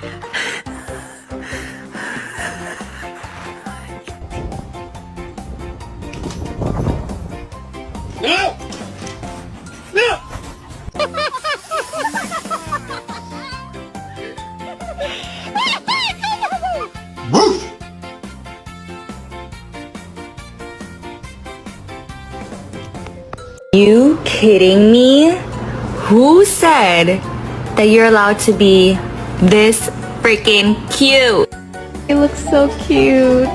No! No! Woof! You kidding me? Who said that you're allowed to be this freaking cute? You look so cute.